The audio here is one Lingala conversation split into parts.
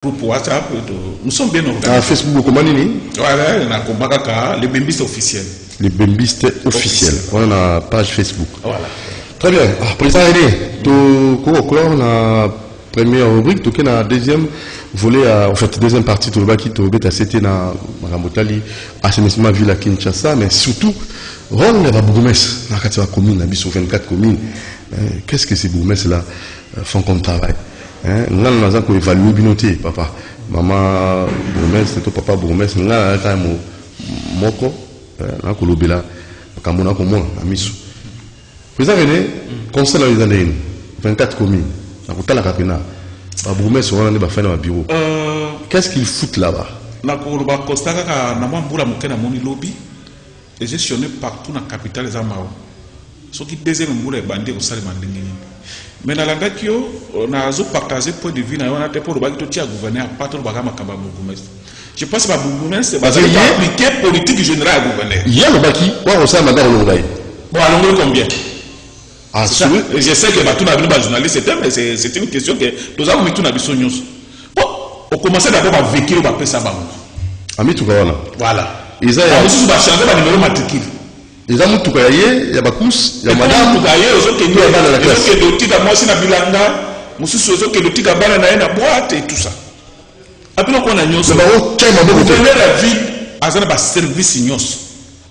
Groupe WhatsApp, nous sommes bien organisés. À Facebook, comment nini? Voilà, on a combat les bembistes officiels. Les bembistes officiels. On a une page Facebook. Voilà. Très bien. Président René, on a la première rubrique, on a la deuxième volet, en fait, deuxième partie, tout le qui c'était dans Maramotali, assainissement ville à Kinshasa, mais surtout, rôle de la bourgmestre, dans la commune, dans 24 communes. Qu'est-ce que ces bourgmestres-là font comme travail? Nous avons évalué binoté, papa. Maman bourgmestre, c'est ton papa bourgmestre. Nous avons moko, nous avons lobela, kamona komo, amisu. Président René, conseil dans les années 24 communes. Nous avons la capina. Bourgmestre, on a fait un bureau. Qu'est-ce qu'ils foutent là-bas? Nous avons constaté que nous avons un lobby et gestionné partout dans la capitale des Amao. Ce qui deuxième mot est bandé au salle mandingini. Mais dans la date, on a partagé point de vue, on a été pour le gouverner à partir de Bagamaka Bourgmestre. Je pense que Bourgmestre, c'est appliquer politique générale à gouverner. Il y a le baki, on sait madame Longaï. Bon, alors combien? Ah, je sais que tout le monde journaliste, mais c'est une question que nous avons mis tout dans les sonios. Bon, on commençait d'abord à véhiculer le ça. Ami tout voilà. Ils ont changé le numéro matricule. Ils ont tout cahier, il y a Bakous, il y a madame. Tout cahier, ils ont que le petit à moi, c'est la bilanga, monsieur, ils ont que le petit à la boîte et tout ça. Après, on a nyos. Gouverneur la ville, azana ba service nyos.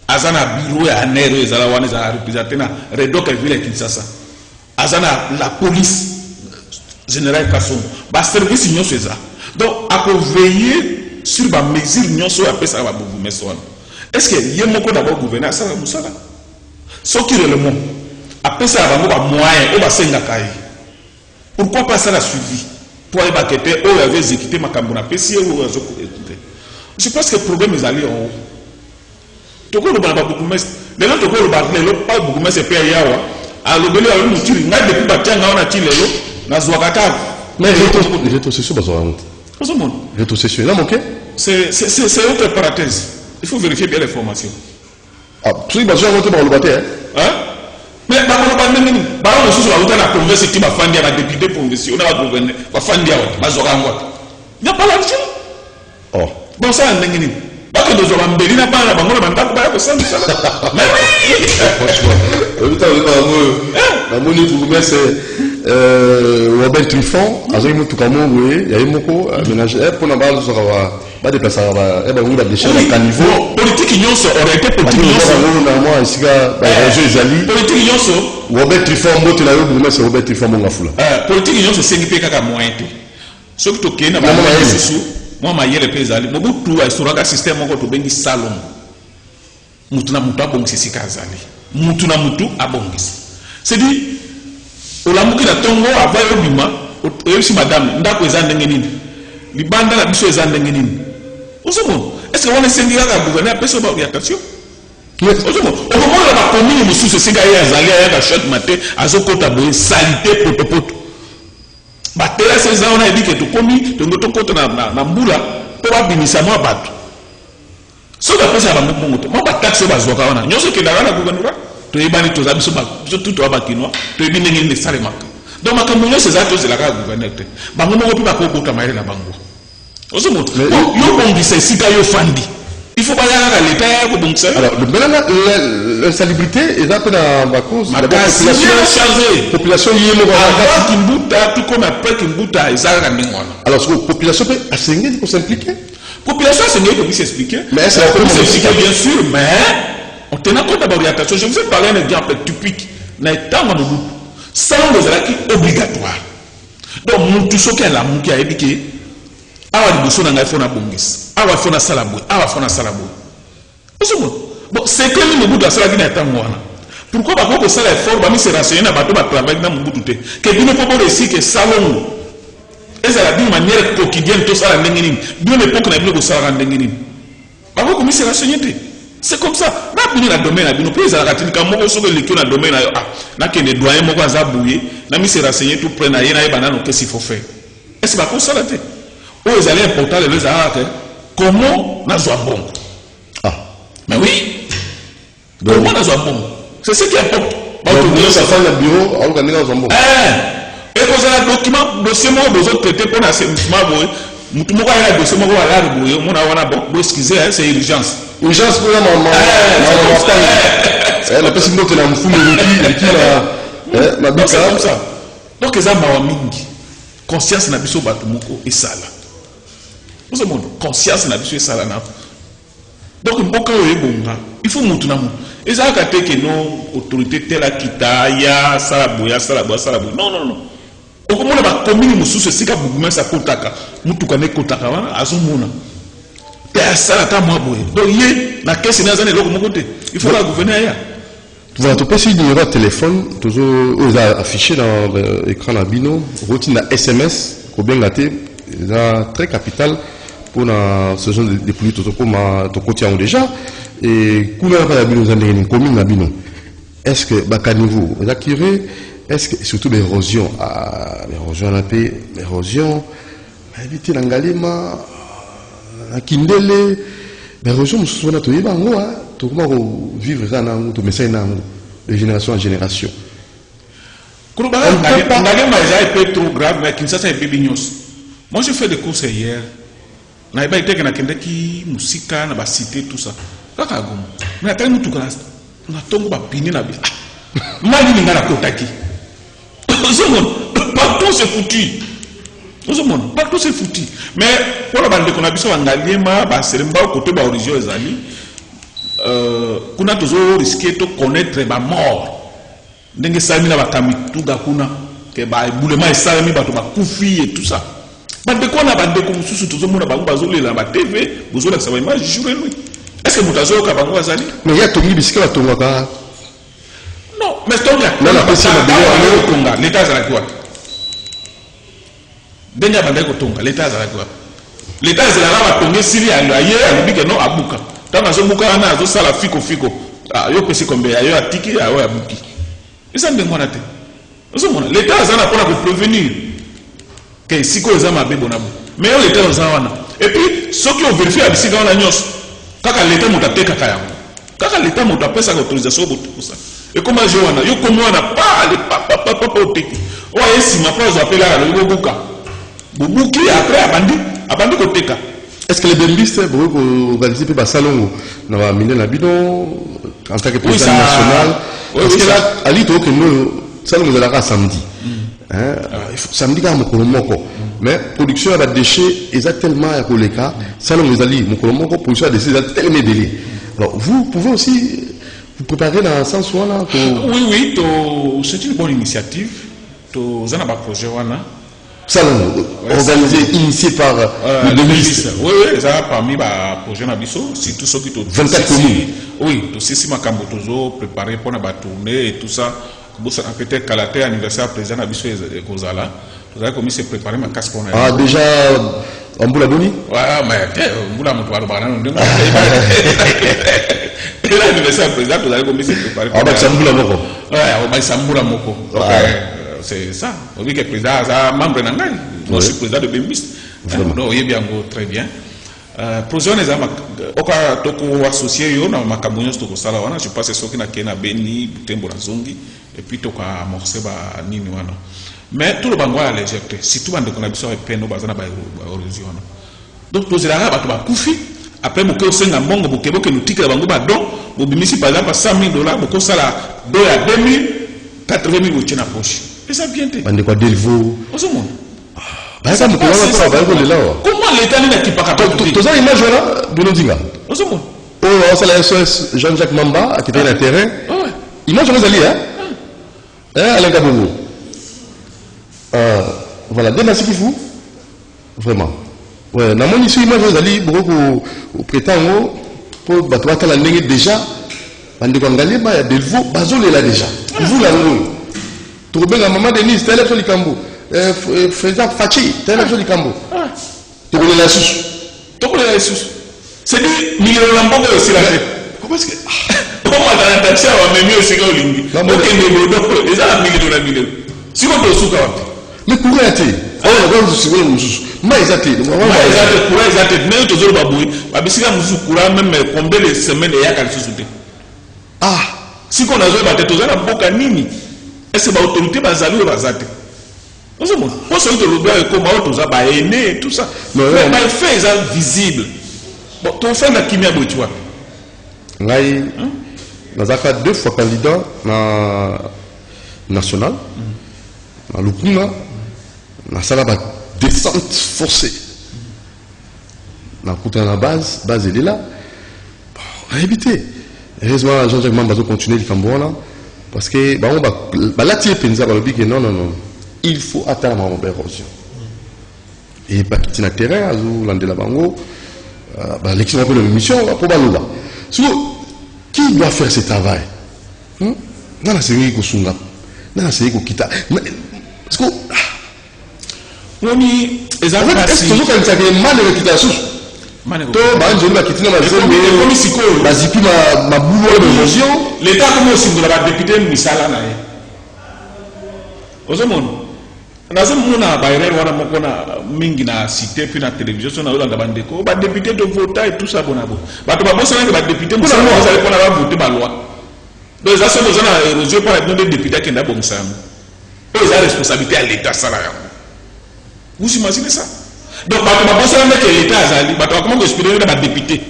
Azana bureau à nero, ezala wana za représenté na redoka ville Kinshasa. Azana la police générale Kasson. Ba service nyos eza. Donc, à veiller sur ba mesure nyos après ça va beaucoup mais est-ce que y a beaucoup d'abord gouverner ça va moussala ce qui est le mot après ça va beaucoup moyen on va senga kai pourquoi pas ça la suivi pour aller baqueter ou avait exécuté ma cambona PC ou je pense que le problème est allé en haut to ko le ba beaucoup mais les gens to ko le ba le pas beaucoup mais c'est père yawa a le bele a le mutiri na depuis batanga on a ti lelo na zwakata mais rétrocession bazo rétrocession là manqué c'est autre parenthèse. Il faut vérifier bien les formations. Ah, si vous avez voté pour le bâtiment, hein? Mais on a la converse qui va faire la députée provinciale, on a la gouverner, va faire il n'y a pas l'argent. Oh. Bon, ça, on a pas que nous avons béni, n'a pas la banque, on a pas de ça. Mais oui! La monnaie pour c'est Robert Triffon, il y a un ménager pour pas de place à la déchet à niveau. Politique union aurait été politique union. Robert Triffon, c'est Robert Triffon, mon affoula. Politique union, c'est 5 PK moyen. Ce que tu as, moi, je suis les pays. Mobutu a sur un système qui est bengi salon. Mutuna mutu abongisi sikazali. Mutuna mutu abongisi. C'est dit, au lamuki na tongo ava yobima, aussi madame, ndako ezande ngenini. Libanda la biso ezande ngenini. Est-ce que on est syndicat à gouverner après ça attention? Au moment où la commune nous sous ce syndicat azali à chaque matin à zokota boye salité potopoto. Batela ces ans on a dit que tout commis de notre côté na mbula pour abimisa moi bato. So d'après ça va monter. Moi pas taxe bazoka wana. Nyoso ke ndana gouvernement. To yebani to zabiso ba tout to abakino. To yebini ngini salemaka. Donc makambo nyose za to zela ka gouverner te. Bango moko pe ba ko bota maire na bango. Il faut pas y aller à l'État. Alors, la salubrité est un peu dans la cause. La population tout comme après Kimbuta, alors, la population peut assigner pour s'impliquer. La population assigner pour s'expliquer. Mais c'est la population bien sûr, mais on tient compte d'abord l'orientation. Je vous ai parlé d'un exemple typique. Sans les acquis obligatoires. Donc, tout ce qui est là, qui a éduqué. Awa liboso na ngai fona bongis awa fona salabo bon c'est que le bout de sala qui n'attend moi pourquoi ba ko sala effort ba mi se renseigner na bato ba travailler na mubutu te que bino po réussir que salon ezala d'une manière quotidienne to sala ndengini d'une époque na bino ko sala ndengini ba ko mi se renseigner te c'est comme ça na bino na domaine na bino puis ezala katika moko so que l'équipe na domaine na yo na que ne doyen moko aza bouyer na mi se renseigner tout près na yena yeba na qu'est-ce qu'il faut faire est-ce ba ko sala te ils allaient importer les arcs. Comment n'a pas bon? Ah, mais oui. Comment n'a pas bon? C'est ce qui importe. Ça fait le bureau, on a un bon. Et vous avez un document, dossier, vous autres traiter pour l'assainissement, mutu moko ya dossier moko ya rubu mona wana bo excuser c'est urgence pour la maman la personne qui na mfumu qui na bika comme ça donc eza mawa mingi conscience na biso bato moko esala vous savez conscience na biso esala na donc mboka oyo ebonga il faut mutu na mutu ezalaka te ke no autorité tela kita ya sala boya non okomona bakomini mosusu esika bugumesa kotaka mutuka nekotaka wana azomona te asala ta mwa boye donc ye na kesi na azana eloko moko te il faut la gouverner ya. Voilà, tu peux numéro de téléphone, toujours affiché dans l'écran à Bino, routine à SMS, qu'on bien gâté, c'est très capital pour ce genre de pluies, tout comme ton quotidien déjà. Et quand on a Bino, une commune à Bino, est-ce que, à niveau, est-ce que, surtout l'érosion, l'érosion à la paix, l'érosion, éviter l'angalima, la kindele, l'érosion, nous sommes à tout le monde, tout comment vivre ça tout message de génération en génération. Est trop grave, mais Kinshasa est bibignos. Moi, j'ai fait des courses hier. Na iba iteke na kende ki musika na ba cité tout ça. Kaka gomo. Mais atali mutu kana na tongo ba pini na bi. Mani ni ngana kotaki. Partout c'est foutu. Partout c'est foutu. Mais pour la bande qu'on a biso ngaliema ba seremba côté ba origine ezali. Kuna tozo risquer de connaître ba mort ndenge sami na bakamituga kuna ke ba boulema esalami bato ba kufi et tout ça bande ko na bande ko mususu tozo mona bango bazolela ba TV bozola sa ba image jour et nuit est-ce que mutazo ka bango azali mais ya tongi bisika ba tonga ka non mais tonga non la personne de tonga l'état za quoi denga bande ko tonga l'état za quoi l'état za la ba tonga sili aye alibike no abuka tanga zo muka na zo sala fiko yo pesi kombe yo atiki yo abuki esa ndengona te zo mona l'état azana pour prévenir que siko ezama bebo na bo mais yo l'état ozana et puis ceux qui ont vérifié la bisika wana nyos kaka l'état mutateka kaya kaka l'état mutapesa autorisation pour ça et comment je wana yo komo wana pa le papa oteki o esi ma pose appel à le bobuka bobuki après abandi koteka. Est-ce que les bembistes vont organiser un salon dans la mine en tant que président national? Parce que là, à l'île, nous salon de la samedi. Samedi, quand on mais production de déchets est tellement à les cas. Salon de l'île, production de déchets est tellement délai. Alors, vous pouvez aussi vous préparer dans un sens où là. Oui, c'est une bonne initiative. Vous avez un projet. Salon organisé, initié par le ministre. Oui, ça a parmi les projets Nabiso, c'est tout ce qui est 24 communes. Oui, tout ceci m'a préparé pour la tournée et tout ça. Peut-être qu'à la terre anniversaire président Nabiso et Kozala, vous avez commencé à préparer ma casse pour ah, déjà en Boulaboni? Ouais, mais Boulaboni, l'anniversaire président, vous avez commencé à préparer. Ah, bah, c'est Boulaboni. Ouais, c'est Boulaboni. C'est ça. On dit que le président est membre de Nangaï. Moi, je suis président de Bembist. Donc, il est bien, très bien. Projet, on est associé, on a Makabounos, je pense que c'est ce qui a Beni, Butembo, Zongi, et puis on a amorcé Nini. Mais tout le bango a légèreté. Si tout le monde a besoin de peine, on a besoin de donc, nous avons un koufi. Après, nous avons un bongo, nous avons un ticket de bango, nous avons par exemple $100,000, nous avons un 2 à 2000, 80,000 au tien à poche. Et ça vient de. On est quoi d'Elvo? Comment l'État n'est qui pas capable de. Tout ça, image là, de nos dingas. Oh, c'est la SOS Jean-Jacques Mamba qui était dans le terrain. Image nous allons, hein? Alain Gabogo. Voilà, dès qu'il faut. Vraiment. Ouais, dans mon issue, image nous allons, au prétend, pour battre la ligne déjà. On dit qu'on gagne, il y a des veaux, bazole là déjà. Vous là, nous. Tu reviens à maman Denise, t'es là sur le cambo. Faisant Fachi, t'es là sur le cambo. Tu connais la souche. C'est dit, il y a un bon aussi la tête. Comment est-ce que. Comment on a un taxi à même mieux, c'est qu'on l'ingui. Ok, mais les gens ont mis de la. Si on peut souka. Mais pour être. Oh, on va se voir nous. Mais ils étaient. Pour être, mais toujours baboué. Babisika Moussoukura, même combien de semaines il y a qu'à le sous-souter. Si on a joué à la tête, on a beaucoup de nini. Est-ce que l'autorité va saluer la zate? Pour celui de l'Oubert, comment on a aîné, tout ça. Mais le fait est visible. Bon, tu fais la kimia boitwa. Ngai, nazaka 2 fois candidat na national. Na Lukuna, na sala ba descente forcée. Na kouta na base elle est là. On a évité. Heureusement, Jean-Jacques Mamba va continuer le Cambouana. Parce que, là, tu es pensé, non, il faut attendre l'érosion. Et pas quitter le terrain, la bango, l'élection de l'émission, pour Baloula. Qui doit faire ce travail? Non, c'est lui qui est non, c'est lui qui quitte. Parce que. On y est, est-ce que toujours quand il y a mal de quitter la souche? To banjoli bakitina mazembe bazipi mabulo d'érosion l'état comme aussi la député misala na ye ozomona nazomona baerere wana moko na mingi na cité puis na télévision na olanda bandeko ba député de voter et tout ça bonabo bato babosana ke ba député musala bazali pona ba voter ba loi donc ça c'est besoin na érosion pour être député qui n'a bon ça eux ont responsabilité à l'état salarial vous imaginez ça. Donc, bato babosana que l'état azali bato bakoma espérer na ba député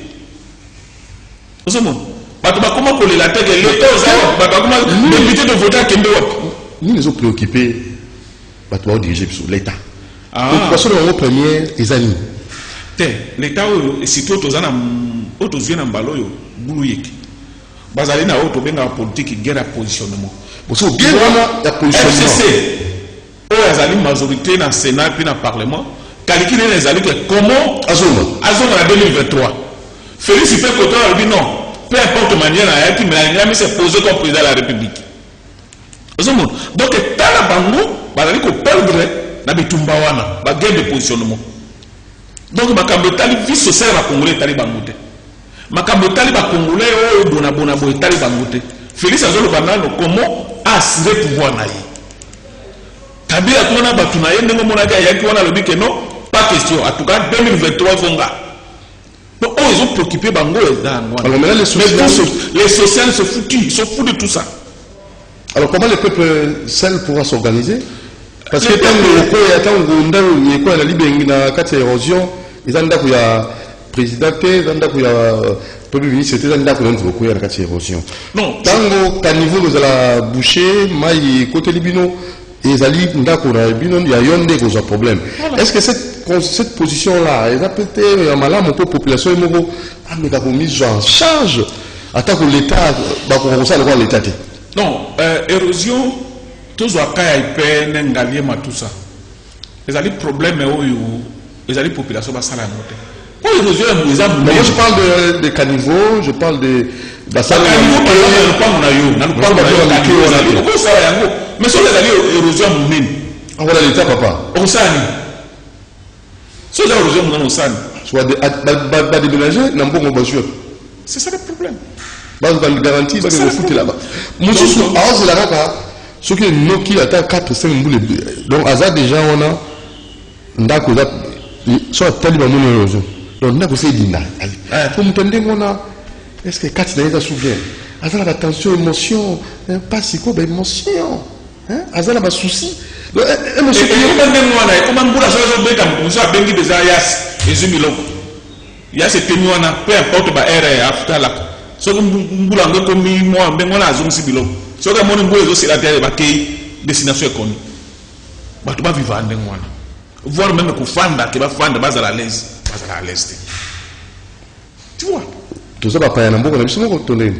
ozomona bato bakoma ko la tête l'état azali bato bakoma député de voter kende wapi nous nous sommes préoccupés bato ba diriger sur l'état donc parce que le premier ezali l'état surtout tozana otozwe na mbalo yo bulu yeki bazali na auto benga politique guerre à positionnement parce que guerre ya positionnement FCC azali majorité na Sénat puis na parlement calculer les alliés comment Azoma en 2023 Félix fait côté a dit non peu importe manière mais s'est posé comme président de la République Azoma donc tala bango bazali ko perdre na bitumba wana ba gain de positionnement donc makambo tali vie sociale ba congolais tali bango te makambo tali ba congolais o bona bo tali bango te Félix azolo banano comment assurer pouvoir na ye tabia tuna batu na ye ndenge monaka yaki wana lobi ke non pas question. En tout cas, 2023, donc, ils ont préoccupé Bango et Dan. Alors, maintenant, les sociaux se foutent, ils sont fous de tout ça. Alors, comment le peuple seul pourra s'organiser? Parce que tant que la Libye na kati érosion, ils ont dit qu'il y a président, ils ont dit qu'il y a premier ministre, ils ont dit qu'il y a kati érosion. Non. Tant qu'à niveau nous allons boucher, maï côté libino. Et Zali, il y a un problème. Est-ce que cette position-là, elle a peut-être un malin, mon pauvre population, mais la mise en charge, attends que l'État, l'État. Non, érosion, tout ça, tout ça. Les problèmes, les populations, ça la note. Moi, je parle de caniveaux, je parle de. Mais si on a érosion, on va l'état, papa. On s'en est. Érosion, on s'en soit déménager, n'a pas de voiture. C'est ça le problème. Bah, vous allez garantir, vous allez foutre là-bas. Moi, je suis à la raka. Ce qui est Nokia attend 4-5 boules. Donc, à ça, déjà, on a. Ndako, soit taliban mon érosion. Donc, Ndako, c'est Dina. Pour me tendre, on a. Est-ce que 4 n'ayez pas souvenir? Azala la tension, émotion, pas si quoi, émotion. Azala ma souci. Émotion. Comment vous la chose de nous a béni des ayas et zumilok. Yas et témoin, peu importe ma ère after la. So que Mboulango comme moi, ben on a zoom si bilo. So que mon mboué aussi la terre bakay destination connue. Bah tu vas vivre en dengoana. Voir même que fanda qui va fanda base à l'aise, base à l'aise. Tu vois? Tout ça va pas y avoir un bon retourner.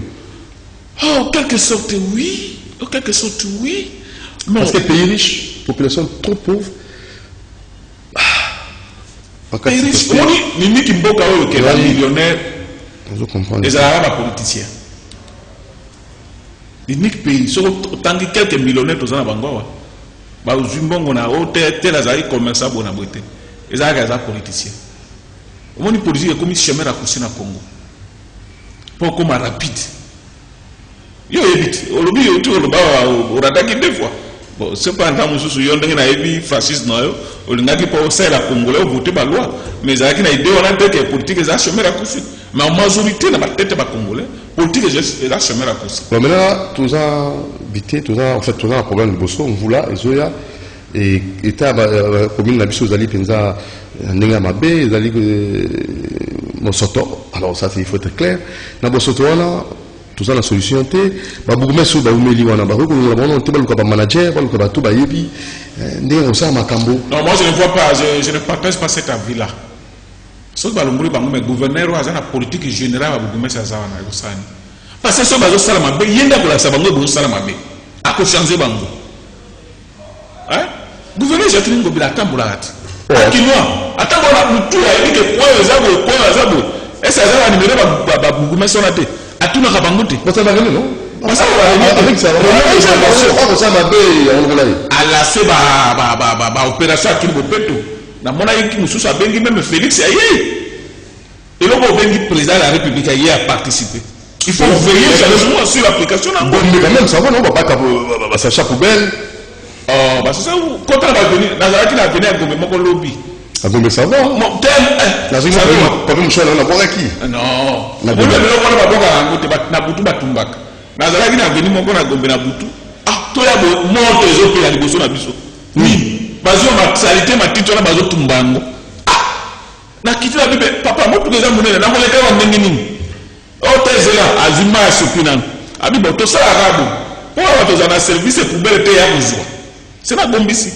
Oh, quelque sorte oui, en quelque sorte oui. Non. Parce que pays riche, population trop pauvre. Pays riche, on dit qui mboka ou qui est millionnaire. Je comprends. Les Arabes politiciens. L'unique pays, tant que quelques millionnaires tous en Bangoa. Bah aux Zimbabwe on a hôtel, tel azari commerçant bon aboité. Les Arabes politiciens. On dit politique comme chemin raccourci na Congo. Pour comme rapide. Yo évite. Au lobby autour le bas au attaquer deux fois. Bon, c'est pas un temps sous yon na ebi fasciste na yo. O lingaki pour ça la Congolais voter ba loi. Mais ça qui na idée on a dit que politique ça chemin raccourci. Mais en majorité na tête ba Congolais, politique ça chemin raccourci. Bon maintenant tout ça vite, tout ça en fait tout ça un problème de bosso, on vous là et zoya et état commune na biso zali penza ndenge mabe zali mosoto. Alors ça il faut être clair na bosoto wana tout ça la solution te ba bourgmestre ba umeli wana ba ko la bon te ba luka ba manager ba luka ba to ba yebi ndenge ça makambo. Non, moi je ne vois pas, je ne partage pas cet avis là. Ce que balongoli bango mais gouverneur a la politique générale ba bourgmestre za wana ko sani. Parce que so bazo sala mabe yenda ko la sa bango bo sala mabe. Ako changer bango. Hein? Gouverneur j'ai tenu ngobila tambula ati. Kinwa atambola mutu ya ike point zabo. Esa za numéro ba bourgmestre na te. Atuna kabangote. Ça va rien non? Ça avec ça ça mabe on va ala se ba opération akini bopeto. Na mona yiki mususu abengi même Félix aye. Et là on bengi président de la République aye a participer. Il faut veiller sérieusement sur l'application de bon, mais quand même, ça va, non? On va pas s'acheter poubelle. Oh, bah c'est ça, quand on va venir, Nazaraki n'a venu à Gombe, mon lobby. Ah bon, mais ça va. Mon thème, Nazaraki n'a pas vu mon choix, on a pas qui. Non. On va venir, on va voir à Angote, Nabutu Batumbak. Nazaraki n'a venu, mon à Gombe, Nabutu. Ah, toi, il y a mon trésor, il y a des besoins d'abus. Oui. Parce que ma salité, ma titre, on a besoin de Tumbango. Ah, na quitté la Bible, papa, moi, pour les amis, on a mon écart en Nengini. Oh, Tezela, Azima et Sopinan. Abi, bon, tout ça, arabe. Pour avoir un service, pour bel pays à besoin. C'est la bombe ici.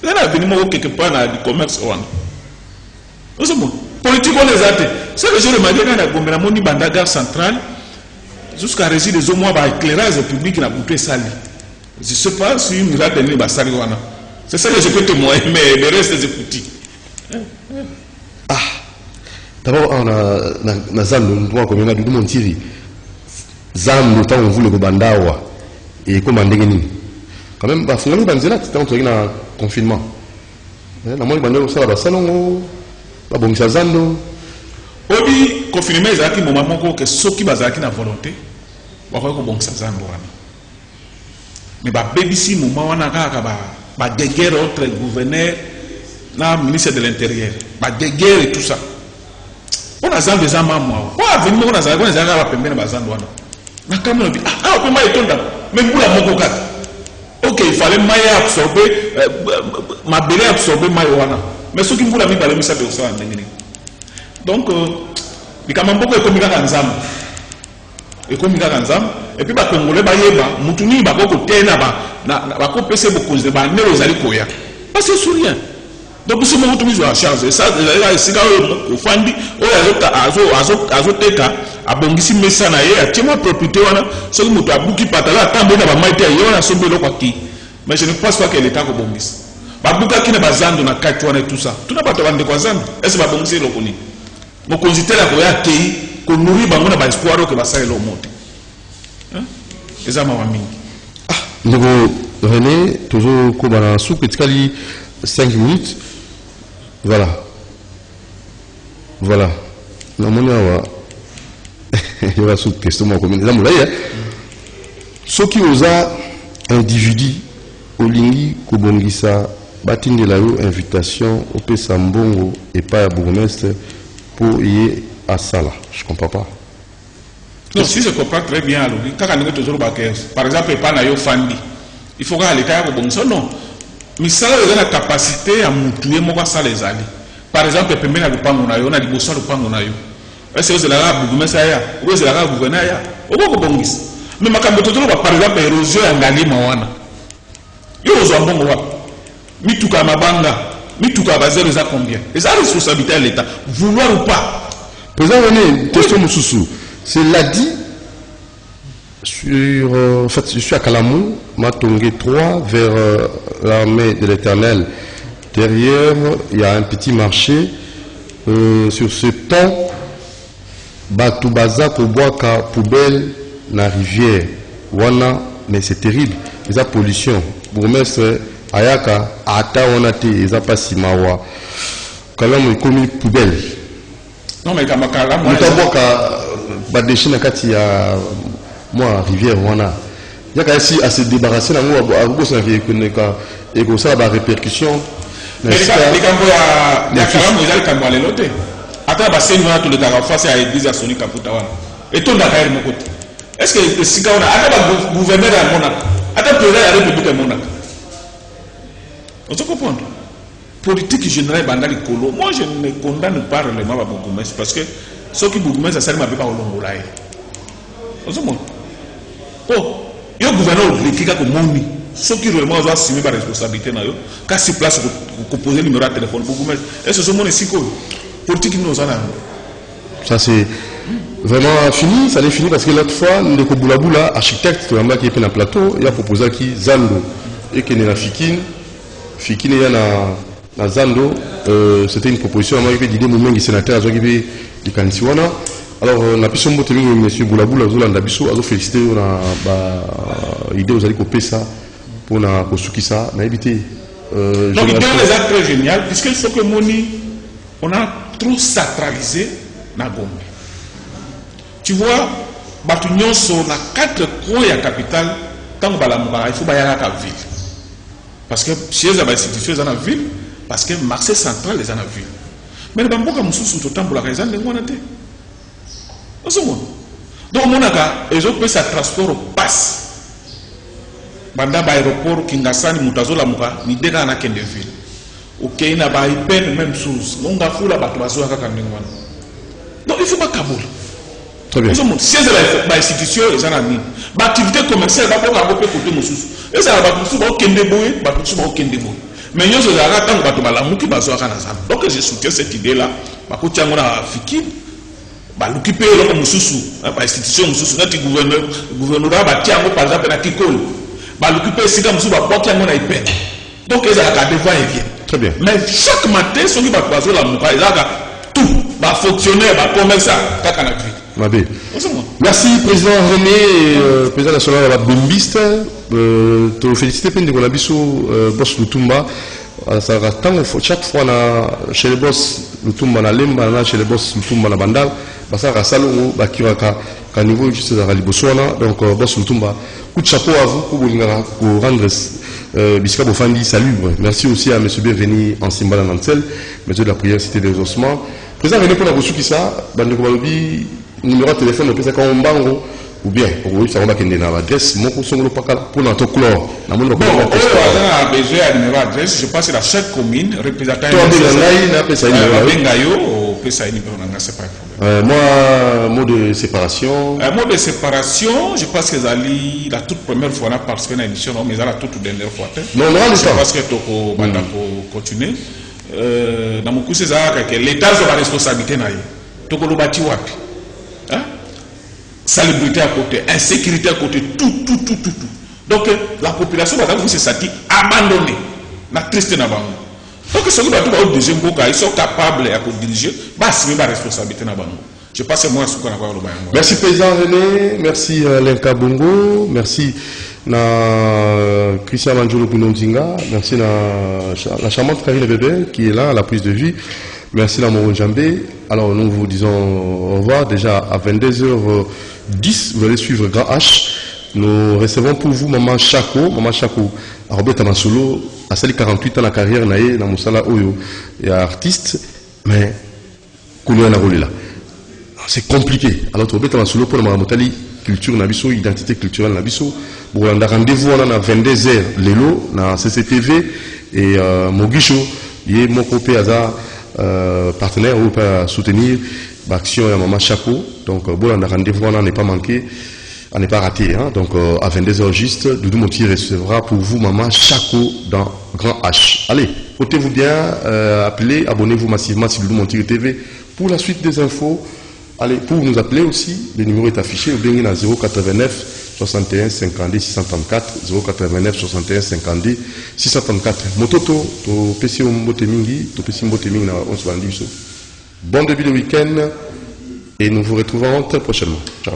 Là, on a venu quelque part dans le commerce. C'est bon. Politique, on les a fait. C'est le jour de ma vie, on a gommé la moni bandagar centrale. Jusqu'à réussir des hommes à éclairage public qui n'a bouté sali. Je ne sais pas si une grade de l'île Bassari. C'est ça que je peux témoigner, mais le reste des petits. Ah. D'abord, on a Zam, nous avons dit mon Thierry. Zam, nous avons voulu le Bandawa et commander. Quand même, bah, finalement, Banzela, c'était un confinement. La moitié de ça, la salon, la bonne Zando. Obi, confinement, ils ont dit, mon maman, que ceux qui ont la volonté, ils vont bon Zando. Mais bah, baby, si, mon maman, on a des guerres entre le gouverneur, le ministre de l'Intérieur, des guerres et tout ça. On a besoin des amants, moi. On a venir, on a besoin des amants, on a besoin des amants. On a besoin des amants. On a besoin des amants. Mais pour la mokoka. Ok, il fallait mailler absorber, ma belle absorber maïwana. Mais ce qui me voulait mis dans le message de ça, donc, il y a beaucoup de communication ensemble. Et communication ensemble. Et puis, les Congolais, Moutuni, ils ont été PC beaucoup de Néo-Zalikoya. Parce que c'est rien. Donc, si vous avez la charge, ça, c'est quand vous fandi, azoteka, abongisi mesana ye, atima propriété wana, ce que vous avez bouki patala, tambo na ba maite ye, on a sombé le kwaki. Mais je ne pense pas que l'État ko bongisi. Ba buka kina bazando na kati wana et tout ça. Tout n'a pas de kwa zando. Est-ce que ba bongisi le koni? Mo konzitela ko ya kei, ko nourrir bango na ba espoir que ba sa le monte. Hein? Ezama wa mingi. Ah, nous René, toujours comme dans sous criticali 5 minutes. Voilà. Voilà. Non, mon il va sous question commune. Là, moi, ce qui osa individu au lingi kobongisa batinde la invitation au Pesambongo et pas à bourgmestre pour y à Sala. Je comprends pas. Non, si je comprends très bien, quand on est toujours par exemple, pas na yo fandi, il faut que l'État ait bon non. Mais ça a la capacité à mutuer mon ça les alliés. Par exemple, le premier lupango na yo, na libosa lupango na yo. Est-ce que c'est la bourgmestre ya, ou c'est la gouverneur ya? Au bout de bongis. Mais ma cambo toujours par exemple érosion en gali mawana. Yo ozambongo wa. Mituka mabanga, mituka bazelo za combien? Et ça responsabilité à l'État, vouloir ou pas. Président René, question Moussoussou. C'est l'a dit sur en fait je suis à Kalamou, Matongé 3 vers l'armée de l'Éternel. Derrière, il y a un petit marché sur ce pont Batoubaza Kobwaka poubelle la rivière. Wana, mais c'est terrible. Les pollution. Bourgmestre Ayaka ata onate ils a pas simawa. Kalamou comme poubelle. Non mais comme Kalamou. Bah déchets na kati ya moi rivière wana il y a aussi à se débarrasser na moi à gauche na vieux et comme ça ba répercussion mais ça les cambo ya Kalamou ils allaient cambo aller loter ata ba senyo na tout le temps face à l'église à Soni Kaputa wana et ton derrière mon côté est-ce que sika wana ata ba gouverneur à Monaco ata président de la République à Monaco On se comprend. Politique générale bandali colo. Moi je ne condamne pas réellement ma Bourgmestre parce que ceux qui Bourgmestre ça ne m'a pas au long là. On se comprend. Oh, yo gouverneur le qui a comme moni. Ceux qui réellement ont assumé la responsabilité na yo, quand c'est place pour poser le numéro de téléphone Bourgmestre. Est-ce que ce monde est si cool? Politique nous en a. Ça c'est vraiment fini, ça n'est fini parce que l'autre fois, Ndeko Boulaboula, architecte, qui est dans le plateau, il a proposé qui Zando et qui est dans Fikine est dans Zando. C'était une proposition, il y avait d'idées, moment qui sénateur, il y avait des Kanisiwana. Alors, on a pu se montrer, M. Boulaboula, on a félicité, on a idée, vous allez couper ça pour construire ça, on a évité. Donc, l'idée est très géniale, puisque ce que on a trop sacralisé dans Gombe. Tu vois, Batunion sur la 4 coins de la capitale, tant que il faut bailler à la ville. Parce que chez les institutions dans la ville, parce que le marché central est dans la ville. Mais les bambous comme sous tout temps pour la raison de mon été. Donc, mon aga, ils ont fait sa transport au pass. Banda aéroport Kingasani Mutazola Muka, ni déjà na kende ville. Ok, il n'a pas peine même chose. On a fou la batoazo à Kakandengwan. Donc, il ne faut pas Kaboul. Très bien. Si c'est l'institution, ils en ont mis. L'activité commerciale, il va pas côté Moussous. Et ça va pas aucun déboué, aucun déboué. Mais nous, on a tant que la mouki bazo à Kanazan. Donc, je soutiens cette idée-là. Parce que tu as un Fikine, l'occupé le Moussous, l'institution Moussous, notre gouvernement, par exemple, à Kikol. L'occupé, c'est comme si on a une peine. Donc, ils ont un devoir et vient. Très bien. Mais chaque matin, ceux qui bazo la mouka, ils ont tout. Fonctionnaire, commerçant, merci président René, président national de la Bombiste. Te féliciter pour qu'on a vu boss Lutumba. Chaque fois chez les boss Lutumba na lemba, chez les boss Lutumba na bandal, ça va salon bakiraka qu'à niveau juste dans la Botswana. Donc boss Lutumba, coup de chapeau à vous pour rendre Bisca Bofandi salubre. Merci aussi à M. Bienvenu en Simbala Nansel, monsieur de la prière cité des ossements. Président René pour la reçu qui ça, Bandeko Balobi, numéro de téléphone, on peut Mbango, ou bien, oui, ça va qu'il y a l'adresse, mon coup, pour notre chlore. Bon, on a besoin de numéro d'adresse, je passe à chaque commune, représentant moi, mot de séparation. Mot de séparation, je pense que la toute première fois, on a participé à l'émission, mais la toute dernière fois. Non, non, je pense que tu vas continuer. Dans mon coup, c'est ça que l'État a la responsabilité. Tu as le bâti wapi. Salubrité à côté, insécurité à côté, tout. Donc la population va se sentir abandonnée. La triste n'a pas. Donc ceux qui vont au deuxième bout, ils sont capables de diriger, c'est la responsabilité. Je passe moi ce qu'on a voir. Merci président René, merci Lenka Bongo, merci Christian Manjolo Pinonzinga, merci la charmante Karine Bébé qui est là à la prise de vie. Merci Moro Djambé. Alors nous vous disons au revoir. Déjà à 22h10, vous allez suivre Grand H. Nous recevons pour vous Maman Chako, à Robert Tamasolo, à celle 48 ans la carrière naïe dans Moussala Oyo, et artiste, mais Koulouana Rolila. C'est compliqué. Alors Robert Tamasolo pour la Motali culture nabiso, identité culturelle nabiso. Bon, on a rendez-vous on a 22h Lelo na CCTV et Mogisho, il est mon copé hasard. Partenaire ou pas soutenir l'action de Maman Chako. Donc, bon, on a rendez-vous, on n'est pas manqué, on n'est pas raté. Hein? Donc, à 22h juste, Doudou Monti recevra pour vous Maman Chako dans Grand H. Allez, portez-vous bien, appelez, abonnez-vous massivement sur Doudou Monti TV pour la suite des infos. Allez, pour nous appeler aussi, le numéro est affiché, vous venez à 089 61 52 634 089 61 52 634. Mototo, to pesi mbote mingi, to pesi mbote mingi na on se vend. Bon début de week-end et nous vous retrouvons très prochainement. Ciao.